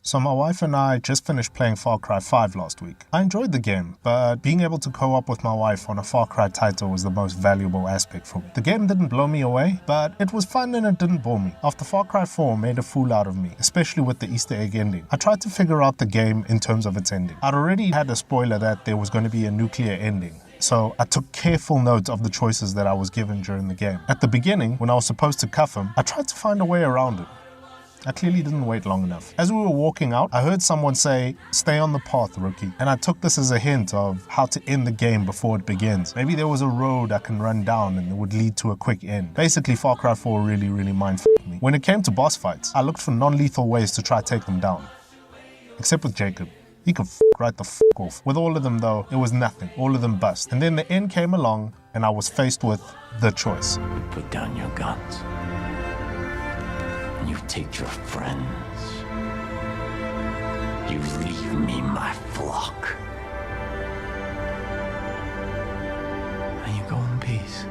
So my wife and I just finished playing Far Cry 5 last week. I enjoyed the game, but being able to co-op with my wife on a Far Cry title was the most valuable aspect for me. The game didn't blow me away, but it was fun and it didn't bore me. After Far Cry 4 made a fool out of me, especially with the Easter egg ending, I tried to figure out the game in terms of its ending. I'd already had a spoiler that there was going to be a nuclear ending. So I took careful note of the choices that I was given during the game. At the beginning, when I was supposed to cuff him, I tried to find a way around it. I clearly didn't wait long enough. As we were walking out, I heard someone say, "Stay on the path, rookie." And I took this as a hint of how to end the game before it begins. Maybe there was a road I can run down and it would lead to a quick end. Basically, Far Cry 4 really mind-f***ed me. When it came to boss fights, I looked for non-lethal ways to try to take them down. Except with Jacob. He could right the off. With all of them though, it was nothing. All of them bust. And then the end came along and I was faced with the choice. You put down your guns. You take your friends. You leave me my flock. And you go in peace.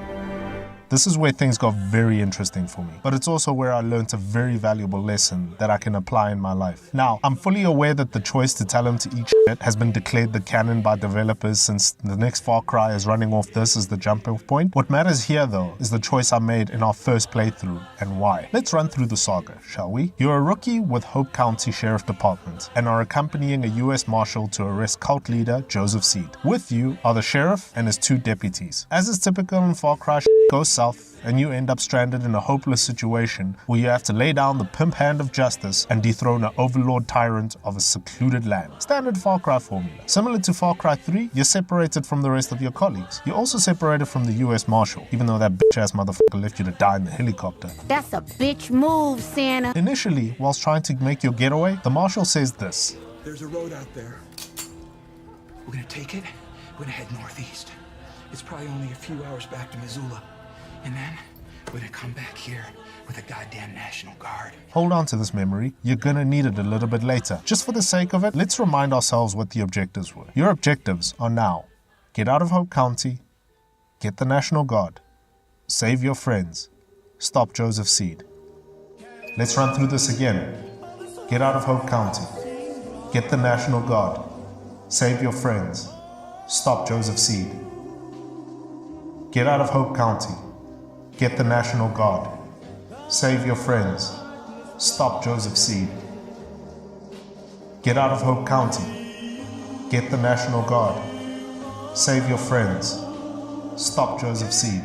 This is where things got very interesting for me, but it's also where I learned a very valuable lesson that I can apply in my life. Now, I'm fully aware that the choice to tell him to eat shit has been declared the canon by developers since the next Far Cry is running off this as the jumping point. What matters here though is the choice I made in our first playthrough and why. Let's run through the saga, shall we? You're a rookie with Hope County Sheriff Department and are accompanying a US Marshal to arrest cult leader Joseph Seed. With you are the sheriff and his 2 deputies. As is typical in Far Cry, goes south and you end up stranded in a hopeless situation where you have to lay down the pimp hand of justice and dethrone an overlord tyrant of a secluded land. Standard Far Cry formula. Similar to Far Cry 3, you're separated from the rest of your colleagues. You're also separated from the US Marshal, even though that bitch-ass motherfucker left you to die in the helicopter. That's a bitch move, Santa. Initially, whilst trying to make your getaway, the Marshal says this. There's a road out there. We're gonna take it, we're gonna head northeast. It's probably only a few hours back to Missoula. And then we're gonna come back here with a goddamn National Guard. Hold on to this memory. You're gonna need it a little bit later. Just for the sake of it, let's remind ourselves what the objectives were. Your objectives are now: get out of Hope County, get the National Guard, save your friends, stop Joseph Seed. Let's run through this again. Get out of Hope County, get the National Guard, save your friends, stop Joseph Seed. Get out of Hope County. Get the National Guard. Save your friends. Stop Joseph Seed. Get out of Hope County. Get the National Guard. Save your friends. Stop Joseph Seed.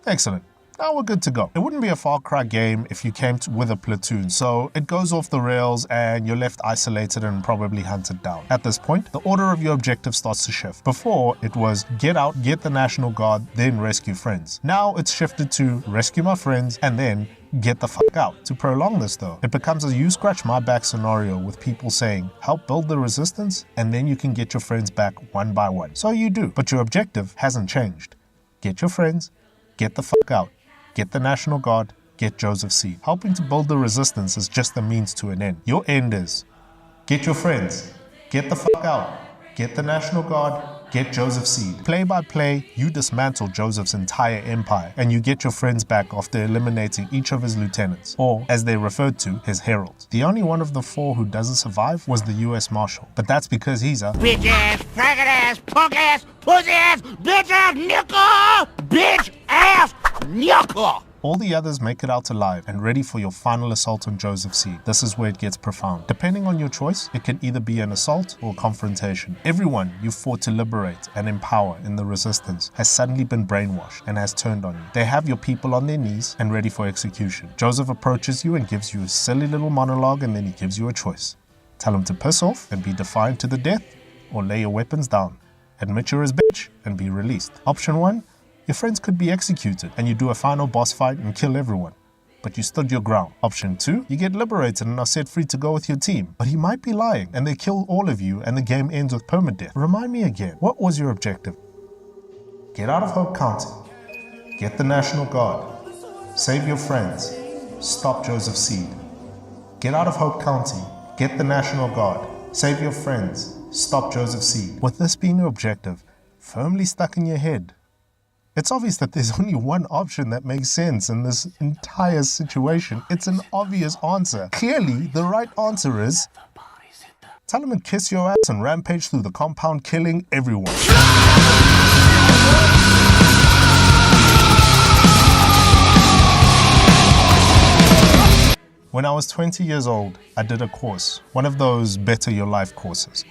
Excellent. Now we're good to go. It wouldn't be a Far Cry game if you came with a platoon, so it goes off the rails and you're left isolated and probably hunted down. At this point, the order of your objective starts to shift. Before, it was get out, get the National Guard, then rescue friends. Now it's shifted to rescue my friends and then get the fuck out. To prolong this though, it becomes a you scratch my back scenario with people saying, help build the resistance and then you can get your friends back one by one. So you do, but your objective hasn't changed. Get your friends, get the fuck out. Get the National Guard, get Joseph Seed. Helping to build the resistance is just a means to an end. Your end is, get your friends, get the fuck out, get the National Guard, get Joseph Seed. Play by play, you dismantle Joseph's entire empire and you get your friends back after eliminating each of his lieutenants, or as they referred to, his heralds. The only one of the 4 who doesn't survive was the US Marshal, but that's because he's a bitch ass, faggot ass, punk ass, pussy ass, bitch ass, nickel, bitch ass, nickel. All the others make it out alive and ready for your final assault on Joseph Seed. This is where it gets profound. Depending on your choice, it can either be an assault or confrontation. Everyone you fought to liberate and empower in the resistance has suddenly been brainwashed and has turned on you. They have your people on their knees and ready for execution. Joseph approaches you and gives you a silly little monologue and then he gives you a choice. Tell him to piss off and be defiant to the death, or lay your weapons down, admit you're his bitch and be released. Option 1. Your friends could be executed and you do a final boss fight and kill everyone, but you stood your ground. Option 2, you get liberated and are set free to go with your team, but he might be lying and they kill all of you and the game ends with permadeath. Remind me again, what was your objective? Get out of Hope County, get the National Guard, save your friends, stop Joseph Seed. Get out of Hope County, get the National Guard, save your friends, stop Joseph Seed. With this being your objective firmly stuck in your head, It's obvious that there's only one option that makes sense in this entire situation. It's an obvious answer. Clearly, the right answer is tell him to kiss your ass and rampage through the compound, killing everyone. When I was 20 years old, I did a course, one of those Better Your Life courses.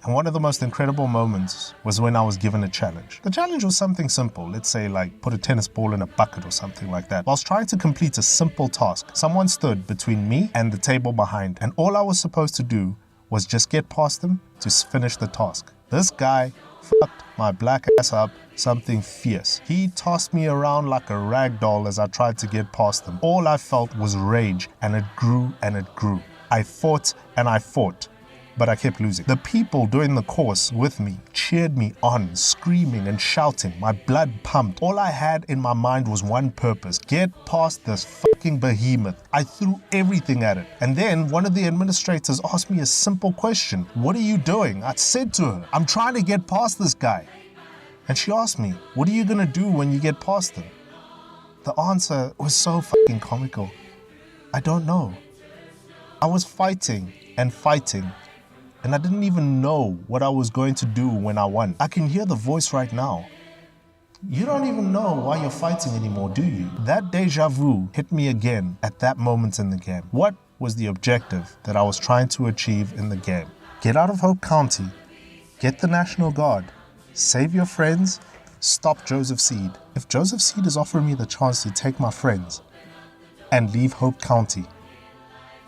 And one of the most incredible moments was when I was given a challenge. The challenge was something simple, let's say like put a tennis ball in a bucket or something like that. Whilst trying to complete a simple task, someone stood between me and the table behind, and all I was supposed to do was just get past them to finish the task. This guy fucked my black ass up something fierce. He tossed me around like a rag doll as I tried to get past him. All I felt was rage, and it grew and it grew. I fought and I fought, but I kept losing. The people doing the course with me cheered me on, screaming and shouting. My blood pumped. All I had in my mind was one purpose: get past this fucking behemoth. I threw everything at it. And then one of the administrators asked me a simple question. What are you doing? I said to her, I'm trying to get past this guy. And she asked me, what are you gonna do when you get past him? The answer was so fucking comical. I don't know. I was fighting and fighting, and I didn't even know what I was going to do when I won. I can hear the voice right now. You don't even know why you're fighting anymore, do you? That deja vu hit me again at that moment in the game. What was the objective that I was trying to achieve in the game? Get out of Hope County, get the National Guard, save your friends, stop Joseph Seed. If Joseph Seed is offering me the chance to take my friends and leave Hope County,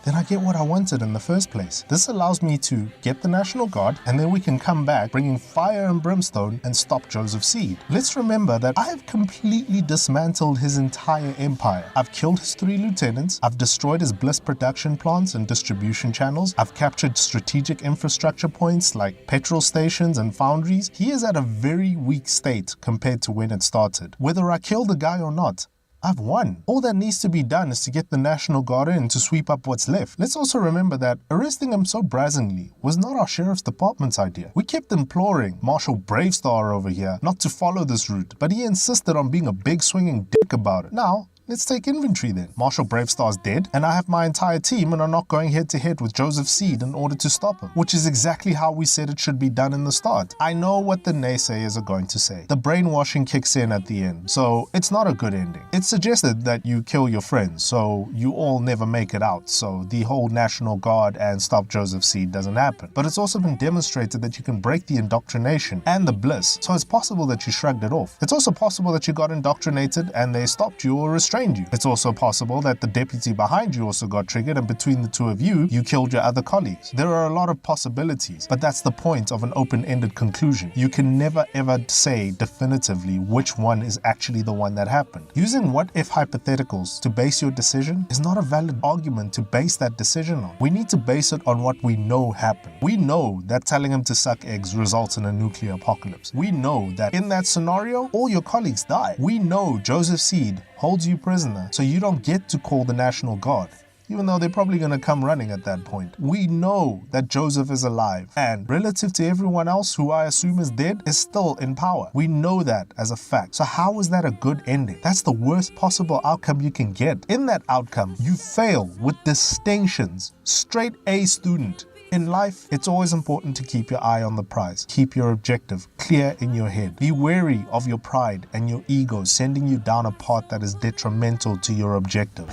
then I get what I wanted in the first place. This allows me to get the National Guard, and then we can come back bringing fire and brimstone and stop Joseph Seed. Let's remember that I have completely dismantled his entire empire. I've killed his 3 lieutenants, I've destroyed his bliss production plants and distribution channels, I've captured strategic infrastructure points like petrol stations and foundries. He is at a very weak state compared to when it started. Whether I kill the guy or not, I've won. All that needs to be done is to get the National Guard in to sweep up what's left. Let's also remember that arresting him so brazenly was not our sheriff's department's idea. We kept imploring Marshal Bravestar over here not to follow this route, but he insisted on being a big swinging dick about it. Now, let's take inventory then. Marshal Bravestar's dead, and I have my entire team and are not going head to head with Joseph Seed in order to stop him, which is exactly how we said it should be done in the start. I know what the naysayers are going to say. The brainwashing kicks in at the end, so it's not a good ending. It suggested that you kill your friends, so you all never make it out, so the whole National Guard and stop Joseph Seed doesn't happen. But it's also been demonstrated that you can break the indoctrination and the bliss, so it's possible that you shrugged it off. It's also possible that you got indoctrinated and they stopped you or restrained you. It's also possible that the deputy behind you also got triggered, and between the two of you, you killed your other colleagues. There are a lot of possibilities, but that's the point of an open-ended conclusion. You can never ever say definitively which one is actually the one that happened. Using what-if hypotheticals to base your decision is not a valid argument to base that decision on. We need to base it on what we know happened. We know that telling him to suck eggs results in a nuclear apocalypse. We know that in that scenario, all your colleagues die. We know Joseph Seed holds you prisoner, so you don't get to call the National Guard, even though they're probably going to come running at that point. We know that Joseph is alive, and relative to everyone else who I assume is dead, is still in power. We know that as a fact. So how is that a good ending? That's the worst possible outcome you can get. In that outcome, you fail with distinctions. Straight A student. In life, it's always important to keep your eye on the prize. Keep your objective clear in your head. Be wary of your pride and your ego sending you down a path that is detrimental to your objective.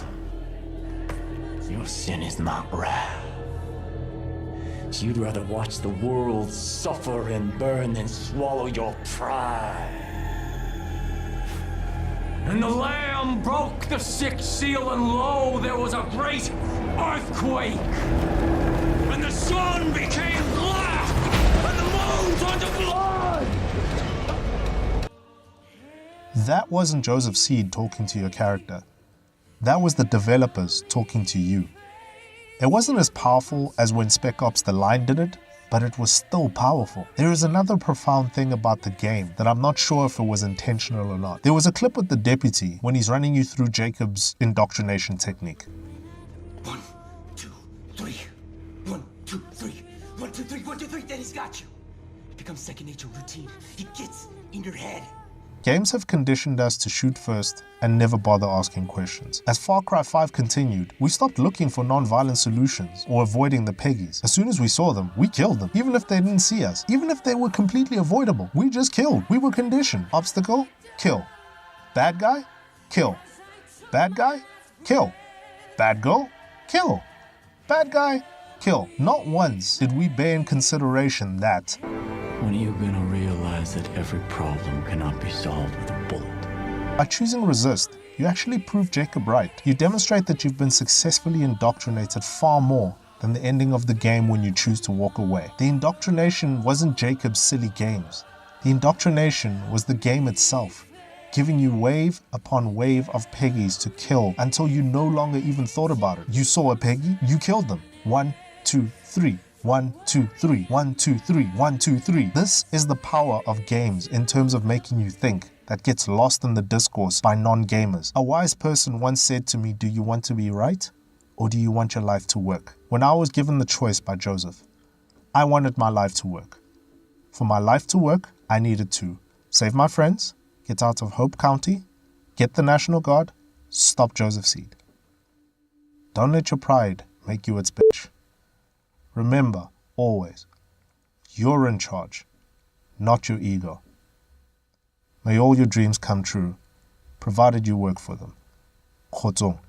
Your sin is not wrath. You'd rather watch the world suffer and burn than swallow your pride. And the Lamb broke the 6th seal, and lo, there was a great earthquake. And the sun became black, and the moon turned to blood. That wasn't Joseph Seed talking to your character. That was the developers talking to you. It wasn't as powerful as when Spec Ops The Line did it, but it was still powerful. There is another profound thing about the game that I'm not sure if it was intentional or not. There was a clip with the deputy when he's running you through Jacob's indoctrination technique. 1, 2, 3. 1, 2, 3. 1, 2, 3. 1, 2, 3. Then he's got you. It becomes second nature routine. He gets in your head. Games have conditioned us to shoot first and never bother asking questions. As Far Cry 5 continued, we stopped looking for non-violent solutions or avoiding the Peggies. As soon as we saw them, we killed them, even if they didn't see us. Even if they were completely avoidable, we just killed. We were conditioned. Obstacle, kill. Bad guy, kill. Bad guy, kill. Bad girl, kill. Bad guy, kill. Not once did we bear in consideration that When are you gonna realize that every problem cannot be solved with a bullet? by choosing resist, you actually prove Jacob right. You demonstrate that you've been successfully indoctrinated far more than the ending of the game when you choose to walk away. The indoctrination wasn't Jacob's silly games. The indoctrination was the game itself, giving you wave upon wave of Peggies to kill until you no longer even thought about it. You saw a Peggy, you killed them. 1, 2, 3. 1, 2, 3. 1, 2, 3. 1, 2, 3. This is the power of games in terms of making you think that gets lost in the discourse by non-gamers. A wise person once said to me, do you want to be right or do you want your life to work? When I was given the choice by Joseph, I wanted my life to work. For my life to work, I needed to save my friends, get out of Hope County, get the National Guard, stop Joseph Seed. Don't let your pride make you its bitch. Remember, always, you're in charge, not your ego. May all your dreams come true, provided you work for them. Kgotsong.